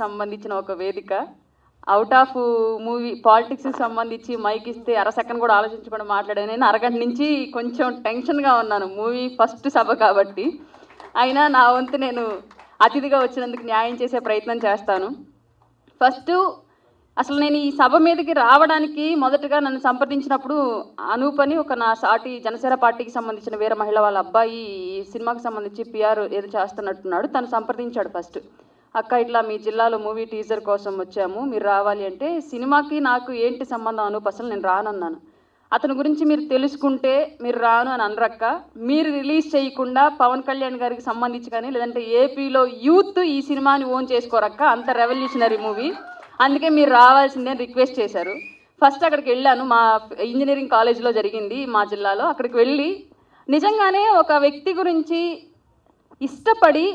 సంబంధించిన ఒక వేదిక. అవుట్ ఆఫ్ మూవీ పాలిటిక్స్కి సంబంధించి మైక్ ఇస్తే అర సెకండ్ కూడా ఆలోచించకుండా మాట్లాడాను. నేను అరగంట నుంచి కొంచెం టెన్షన్గా ఉన్నాను, మూవీ ఫస్ట్ సభ కాబట్టి. అయినా నా వంతు నేను అతిథిగా వచ్చినందుకు న్యాయం చేసే ప్రయత్నం చేస్తాను. ఫస్ట్ అసలు నేను ఈ సభ మీదకి రావడానికి మొదటగా నన్ను సంప్రదించినప్పుడు అనూప్ అని ఒక నా సాటి జనసేన పార్టీకి సంబంధించిన వేరే మహిళ వాళ్ళ అబ్బాయి ఈ సినిమాకి సంబంధించి పిఆర్ ఏదో చేస్తున్నట్టున్నాడు. తను సంప్రదించాడు ఫస్ట్. అక్క ఇట్లా మీ జిల్లాలో మూవీ టీజర్ కోసం వచ్చాము, మీరు రావాలి అంటే. సినిమాకి నాకు ఏంటి సంబంధం అనూప్, అసలు నేను రానన్నాను. అతని గురించి మీరు తెలుసుకుంటే మీరు రాను అని అనరక్క, మీరు రిలీజ్ చేయకుండా పవన్ కళ్యాణ్ గారికి సంబంధించి కానీ లేదంటే ఏపీలో యూత్ ఈ సినిమాని ఓన్ చేసుకోరక్క, అంత రెవల్యూషనరీ మూవీ, అందుకే మీరు రావాల్సిందే అని రిక్వెస్ట్ చేశారు. ఫస్ట్ అక్కడికి వెళ్ళాను, మా ఇంజనీరింగ్ కాలేజ్లో జరిగింది మా జిల్లాలో. అక్కడికి వెళ్ళి నిజంగానే ఒక వ్యక్తి గురించి ఇష్టపడి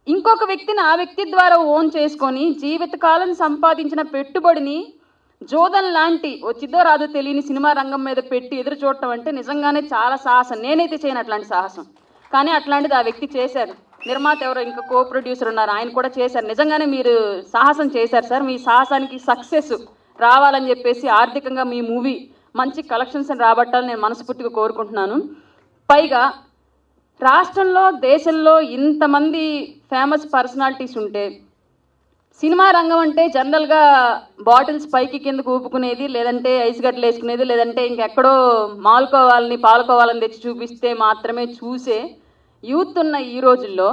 ఇంకొక వ్యక్తిని ఆ వ్యక్తి ద్వారా ఓన్ చేసుకొని జీవితకాలం సంపాదించిన పెట్టుబడిని జోదన్ లాంటి వచ్చిద్దో రాదో తెలియని సినిమా రంగం మీద పెట్టి ఎదురు చూడటం అంటే నిజంగానే చాలా సాహసం. నేనైతే చేయను అట్లాంటి సాహసం, కానీ అట్లాంటిది ఆ వ్యక్తి చేశారు. నిర్మాత ఎవరో ఇంకా కో ప్రొడ్యూసర్ ఉన్నారు, ఆయన కూడా చేశారు. నిజంగానే మీరు సాహసం చేశారు సార్, మీ సాహసానికి సక్సెస్ రావాలని చెప్పేసి ఆర్థికంగా మీ మూవీ మంచి కలెక్షన్స్ రాబట్టాలని నేను మనస్ఫూర్తిగా కోరుకుంటున్నాను. పైగా రాష్ట్రంలో దేశంలో ఇంతమంది ఫేమస్ పర్సనాలిటీస్ ఉంటే సినిమా రంగం అంటే జనరల్గా బాటిల్స్ పైకి కిందకు ఊపుకునేది, లేదంటే ఐస్ గడ్డలు వేసుకునేది, లేదంటే ఇంకెక్కడో పాలుకోవాలని తెచ్చి చూపిస్తే మాత్రమే చూసే యూత్ ఉన్న ఈ రోజుల్లో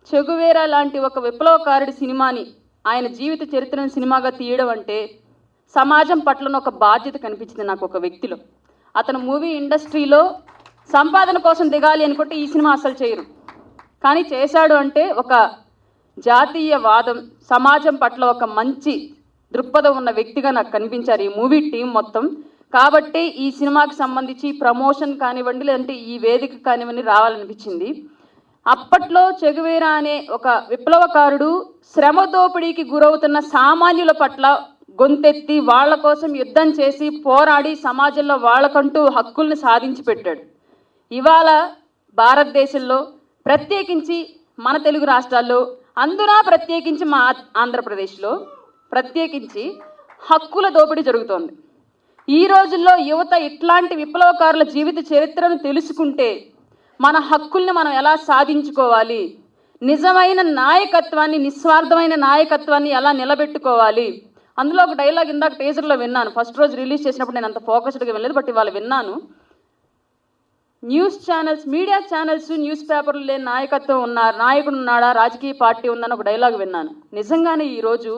చెగువేరా లాంటి ఒక విప్లవకారుడి సినిమాని ఆయన జీవిత చరిత్రను సినిమాగా తీయడం అంటే సమాజం పట్ల ఒక బాధ్యత కనిపించింది నాకు ఒక వ్యక్తిలో. అతను మూవీ ఇండస్ట్రీలో సంపాదన కోసం దిగాలి అనుకుంటే ఈ సినిమా అసలు చేయరు, కానీ చేశాడు అంటే ఒక జాతీయవాదం, సమాజం పట్ల ఒక మంచి దృక్పథం ఉన్న వ్యక్తిగా నాకు కనిపించారు ఈ మూవీ టీం మొత్తం. కాబట్టి ఈ సినిమాకి సంబంధించి ప్రమోషన్ కానివ్వండి, లేదంటే ఈ వేదిక కానివ్వండి రావాలనిపించింది. అప్పట్లో చెగువేరా అనే ఒక విప్లవకారుడు శ్రమ దోపిడీకి గురవుతున్న సామాన్యుల పట్ల గొంతెత్తి వాళ్ళ కోసం యుద్ధం చేసి పోరాడి సమాజంలో వాళ్ళకంటూ హక్కుల్ని సాధించి పెట్టాడు. ఇవాళ భారతదేశంలో ప్రత్యేకించి మన తెలుగు రాష్ట్రాల్లో, అందున ప్రత్యేకించి మా ఆంధ్రప్రదేశ్లో ప్రత్యేకించి హక్కుల దోపిడీ జరుగుతోంది. ఈ రోజుల్లో యువత ఇట్లాంటి విప్లవకారుల జీవిత చరిత్రను తెలుసుకుంటే మన హక్కుల్ని మనం ఎలా సాధించుకోవాలి, నిజమైన నాయకత్వాన్ని, నిస్వార్థమైన నాయకత్వాన్ని ఎలా నిలబెట్టుకోవాలి. అందులో ఒక డైలాగ్ ఇందాక టీజర్లో విన్నాను. ఫస్ట్ రోజు రిలీజ్ చేసినప్పుడు నేను అంత ఫోకస్డ్గా వినలేదు, బట్ ఇవాళ విన్నాను. News channels, media channels, news పేపర్లు లేని నాయకుడు ఉన్నాడా, రాజకీయ పార్టీ ఉందని ఒక డైలాగ్ విన్నాను. నిజంగానే ఈరోజు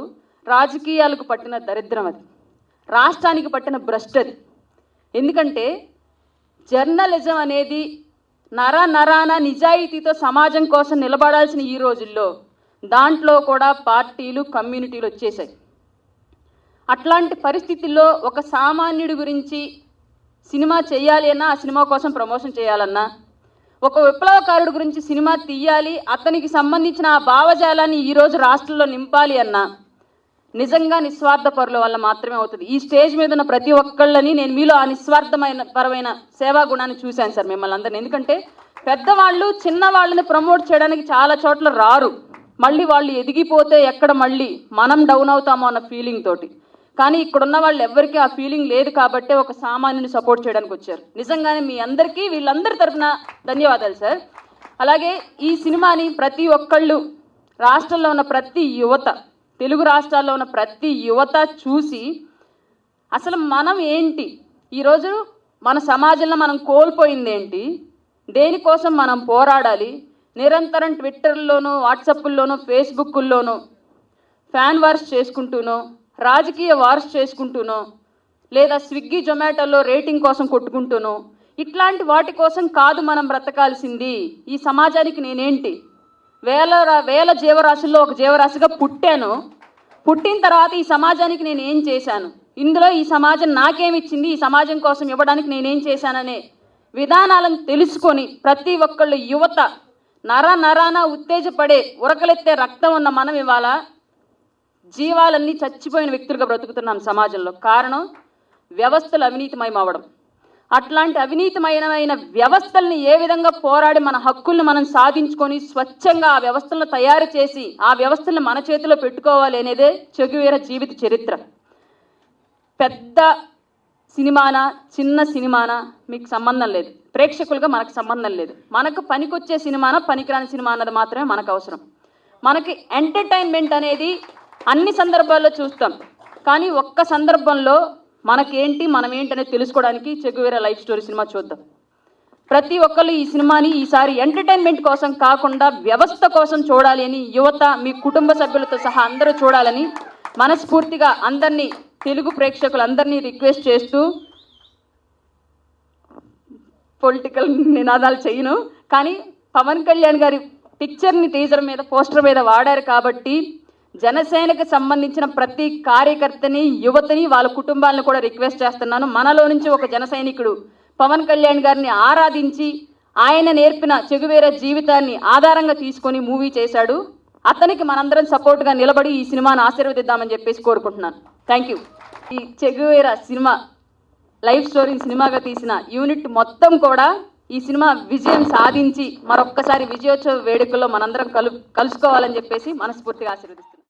రాజకీయాలకు పట్టిన దరిద్రం అది, రాష్ట్రానికి పట్టిన భ్రష్టు అది. ఎందుకంటే జర్నలిజం అనేది నరాన నిజాయితీతో సమాజం కోసం నిలబడాల్సిన ఈ రోజుల్లో దాంట్లో కూడా పార్టీలు, కమ్యూనిటీలు వచ్చేసాయి. అట్లాంటి పరిస్థితుల్లో ఒక సామాన్యుడి గురించి సినిమా చేయాలి అన్నా, ఆ సినిమా కోసం ప్రమోషన్ చేయాలన్నా, ఒక విప్లవకారుడి గురించి సినిమా తీయాలి, అతనికి సంబంధించిన ఆ భావజాలాన్ని ఈరోజు రాష్ట్రంలో నింపాలి అన్నా నిజంగా నిస్వార్థ పరుల వల్ల మాత్రమే అవుతుంది. ఈ స్టేజ్ మీద ఉన్న ప్రతి ఒక్కళ్ళని నేను మీలో ఆ నిస్వార్థమైన పరమైన సేవా గుణాన్ని చూశాను సార్ మిమ్మల్ని అందరినీ. ఎందుకంటే పెద్దవాళ్ళు చిన్నవాళ్ళని ప్రమోట్ చేయడానికి చాలా చోట్ల రారు, మళ్ళీ వాళ్ళు ఎదిగిపోతే ఎక్కడ మళ్ళీ మనం డౌన్ అవుతామో అన్న ఫీలింగ్ తోటి. కానీ ఇక్కడున్న వాళ్ళు ఎవరికి ఆ ఫీలింగ్ లేదు కాబట్టి ఒక సామాన్యుని సపోర్ట్ చేయడానికి వచ్చారు. నిజంగానే మీ అందరికీ వీళ్ళందరి తరఫున ధన్యవాదాలు సార్. అలాగే ఈ సినిమాని ప్రతి ఒక్కళ్ళు, రాష్ట్రంలో ఉన్న ప్రతి యువత, తెలుగు రాష్ట్రాల్లో ఉన్న ప్రతి యువత చూసి అసలు మనం ఏంటి, ఈరోజు మన సమాజంలో మనం కోల్పోయింది ఏంటి, దేనికోసం మనం పోరాడాలి, నిరంతరం ట్విట్టర్లోనూ, వాట్సాప్ల్లోనూ, ఫేస్బుక్ల్లోనూ ఫ్యాన్ వార్స్ చేసుకుంటూనో, రాజకీయ వార్స్ చేసుకుంటూనో, లేదా స్విగ్గీ జొమాటోలో రేటింగ్ కోసం కొట్టుకుంటూనో, ఇట్లాంటి వాటి కోసం కాదు మనం బ్రతకాల్సింది. ఈ సమాజానికి నేనేంటి, వేల జీవరాశుల్లో ఒక జీవరాశిగా పుట్టాను. పుట్టిన తర్వాత ఈ సమాజానికి నేను ఏం చేశాను, ఇందులో ఈ సమాజం నాకేమిచ్చింది, ఈ సమాజం కోసం ఇవ్వడానికి నేనేం చేశాననే విధానాలను తెలుసుకొని ప్రతి ఒక్కళ్ళు యువత నరాన ఉత్తేజపడే ఉరకలెత్తే రక్తం ఉన్న మనం ఇవాళ జీవాలన్నీ చచ్చిపోయిన వ్యక్తులుగా బ్రతుకుతున్నాం సమాజంలో. కారణం వ్యవస్థలు అవినీతిమయం అవ్వడం. అట్లాంటి అవినీతిమైన వ్యవస్థల్ని ఏ విధంగా పోరాడి మన హక్కుల్ని మనం సాధించుకొని స్వచ్ఛంగా ఆ వ్యవస్థలను తయారు చేసి ఆ వ్యవస్థల్ని మన చేతిలో పెట్టుకోవాలి అనేదే చెగువేరా జీవిత చరిత్ర. పెద్ద సినిమానా చిన్న సినిమానా మీకు సంబంధం లేదు, ప్రేక్షకులుగా మనకు సంబంధం లేదు. మనకు పనికొచ్చే సినిమానా పనికిరాని సినిమా అన్నది మాత్రమే మనకు అవసరం. మనకి ఎంటర్టైన్మెంట్ అనేది అన్ని సందర్భాల్లో చూస్తాం, కానీ ఒక్క సందర్భంలో మనకేంటి మనం ఏంటి అనేది తెలుసుకోవడానికి చెగువేరా లైఫ్ స్టోరీ సినిమా చూద్దాం. ప్రతి ఒక్కళ్ళు ఈ సినిమాని ఈసారి ఎంటర్టైన్మెంట్ కోసం కాకుండా వ్యవస్థ కోసం చూడాలి అని యువత మీ కుటుంబ సభ్యులతో సహా అందరూ చూడాలని మనస్ఫూర్తిగా అందరినీ తెలుగు ప్రేక్షకులందరినీ రిక్వెస్ట్ చేస్తూ పొలిటికల్ నినాదాలు చేయను, కానీ పవన్ కళ్యాణ్ గారి పిక్చర్ని టీజర్ మీద పోస్టర్ మీద వాడారు కాబట్టి జనసేనకు సంబంధించిన ప్రతి కార్యకర్తని యువతని వాళ్ళ కుటుంబాలను కూడా రిక్వెస్ట్ చేస్తున్నాను. మనలో నుంచి ఒక జన సైనికుడు పవన్ కళ్యాణ్ గారిని ఆరాధించి ఆయన నేర్పిన చెగువేరా జీవితాన్ని ఆధారంగా తీసుకొని మూవీ చేశాడు. అతనికి మనందరం సపోర్ట్గా నిలబడి ఈ సినిమాను ఆశీర్వదిద్దామని చెప్పేసి కోరుకుంటున్నాను. Thank you. ఈ చెగువేరా సినిమా లైఫ్ స్టోరీని సినిమాగా తీసిన యూనిట్ మొత్తం కూడా ఈ సినిమా విజయం సాధించి మరొక్కసారి విజయోత్సవ వేడుకల్లో మనందరం కలుసుకోవాలని చెప్పేసి మనస్ఫూర్తిగా ఆశీర్వదిస్తాను.